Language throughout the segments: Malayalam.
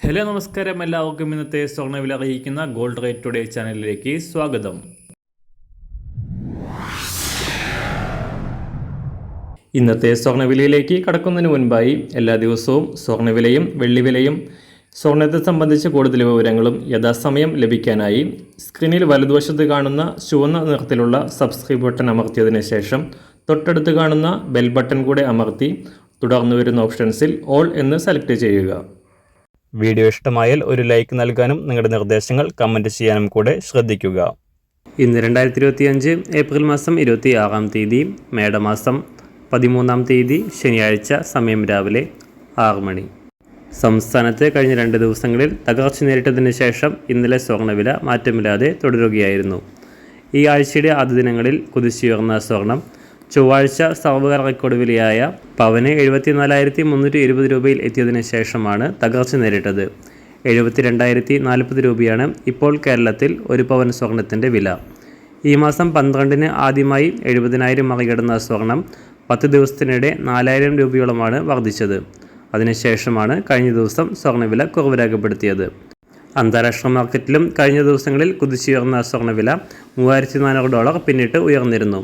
ഹലോ നമസ്കാരം, എല്ലാവർക്കും ഇന്നത്തെ സ്വർണ്ണവില അറിയിക്കുന്ന ഗോൾഡ് റേറ്റ് ടുഡേ ചാനലിലേക്ക് സ്വാഗതം. ഇന്നത്തെ സ്വർണ്ണവിലയിലേക്ക് കടക്കുന്നതിന് മുൻപായി എല്ലാ ദിവസവും സ്വർണ്ണവിലയും വെള്ളിവിലയും സ്വർണ്ണത്തെ സംബന്ധിച്ച കൂടുതൽ വിവരങ്ങളും യഥാസമയം ലഭിക്കാനായി സ്ക്രീനിൽ വലതുവശത്ത് കാണുന്ന ചുവന്ന നിറത്തിലുള്ള സബ്സ്ക്രൈബ് ബട്ടൺ അമർത്തിയതിനു ശേഷം തൊട്ടടുത്ത് കാണുന്ന ബെൽ ബട്ടൺ കൂടെ അമർത്തി തുടർന്ന് വരുന്ന ഓപ്ഷൻസിൽ ഓൾ എന്ന് സെലക്ട് ചെയ്യുക. വീഡിയോ ഇഷ്ടമായാൽ ഒരു ലൈക്ക് നൽകാനും നിങ്ങളുടെ നിർദ്ദേശങ്ങൾ കമൻറ്റ് ചെയ്യാനും കൂടെ ശ്രദ്ധിക്കുക. ഇന്ന് 2025 ഏപ്രിൽ മാസം 26 തീയതി, മേടമാസം 13 തീയതി, ശനിയാഴ്ച. സമയം രാവിലെ 6 മണി. സംസ്ഥാനത്ത് കഴിഞ്ഞ 2 ദിവസങ്ങളിൽ തകർച്ച നേരിട്ടതിന് ശേഷം ഇന്നലെ സ്വർണ്ണവില മാറ്റമില്ലാതെ തുടരുകയായിരുന്നു. ഈ ആഴ്ചയുടെ ആദ്യ ദിനങ്ങളിൽ കുതിച്ചുയർന്ന സ്വർണം ചൊവ്വാഴ്ച സർവ്വകാല റെക്കോർഡ് വിലയായ പവന് 74,320 രൂപയിൽ എത്തിയതിനു ശേഷമാണ് തകർച്ച നേരിട്ടത്. 72,040 രൂപയാണ് ഇപ്പോൾ കേരളത്തിൽ ഒരു പവൻ സ്വർണത്തിൻ്റെ വില. ഈ മാസം 12-ന് ആദ്യമായി 70,000 മറികടന്ന സ്വർണം 10 ദിവസത്തിനിടെ 4,000 രൂപയോളമാണ് വർദ്ധിച്ചത്. അതിനുശേഷമാണ് കഴിഞ്ഞ ദിവസം സ്വർണ്ണവില കുറവ് രേഖപ്പെടുത്തിയത്. അന്താരാഷ്ട്ര മാർക്കറ്റിലും കഴിഞ്ഞ ദിവസങ്ങളിൽ കുതിച്ചുയർന്ന സ്വർണ്ണവില $3,400 പിന്നിട്ട് ഉയർന്നിരുന്നു.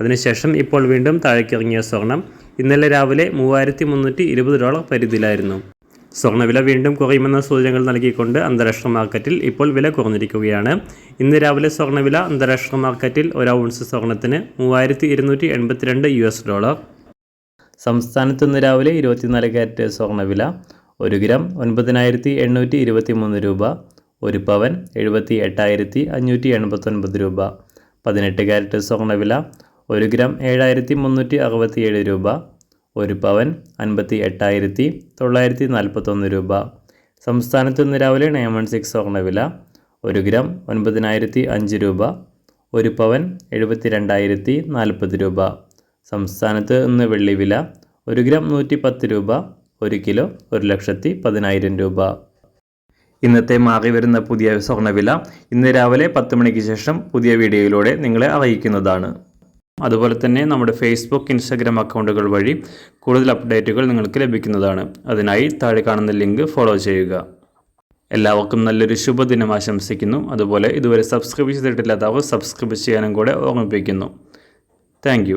അതിനുശേഷം ഇപ്പോൾ വീണ്ടും താഴേക്കിറങ്ങിയ സ്വർണം ഇന്നലെ രാവിലെ $3,320 പരിധിയിലായിരുന്നു. സ്വർണ്ണവില വീണ്ടും കുറയുമെന്ന സൂചനകൾ നൽകിക്കൊണ്ട് അന്താരാഷ്ട്ര മാർക്കറ്റിൽ ഇപ്പോൾ വില കുറഞ്ഞിരിക്കുകയാണ്. ഇന്ന് രാവിലെ സ്വർണ്ണവില അന്താരാഷ്ട്ര മാർക്കറ്റിൽ ഒരു ഔൺസ് സ്വർണത്തിന് $3,282. സംസ്ഥാനത്ത് ഇന്ന് രാവിലെ 24 കാരറ്റ് സ്വർണ്ണവില 1 ഗ്രാം 9,823 രൂപ, 1 പവൻ 78,589 രൂപ. 18 കാരറ്റ് സ്വർണ്ണവില 1 ഗ്രാം 7,367 രൂപ, 1 പവൻ 58,941 രൂപ. സംസ്ഥാനത്ത് ഇന്ന് രാവിലെ 916 സ്വർണ്ണവില 1 ഗ്രാം 9,005 രൂപ, 1 പവൻ 72,040 രൂപ. സംസ്ഥാനത്ത് ഇന്ന് വെള്ളിവില 1 ഗ്രാം 110 രൂപ, 1 കിലോ 1,10,000 രൂപ. ഇന്നത്തെ മാറി വരുന്ന പുതിയ സ്വർണ്ണവില ഇന്ന് രാവിലെ 10 മണിക്ക് ശേഷം പുതിയ വീഡിയോയിലൂടെ നിങ്ങളെ അറിയിക്കുന്നതാണ്. അതുപോലെ തന്നെ നമ്മുടെ ഫേസ്ബുക്ക്, ഇൻസ്റ്റാഗ്രാം അക്കൗണ്ടുകൾ വഴി കൂടുതൽ അപ്ഡേറ്റുകൾ നിങ്ങൾക്ക് ലഭിക്കുന്നതാണ്. അതിനായി താഴെ കാണുന്ന ലിങ്ക് ഫോളോ ചെയ്യുക. എല്ലാവർക്കും നല്ലൊരു ശുഭദിനം ആശംസിക്കുന്നു. അതുപോലെ ഇതുവരെ സബ്സ്ക്രൈബ് ചെയ്തിട്ടില്ലാത്തവർ സബ്സ്ക്രൈബ് ചെയ്യാനും കൂടെ ഓർമ്മിപ്പിക്കുന്നു. താങ്ക്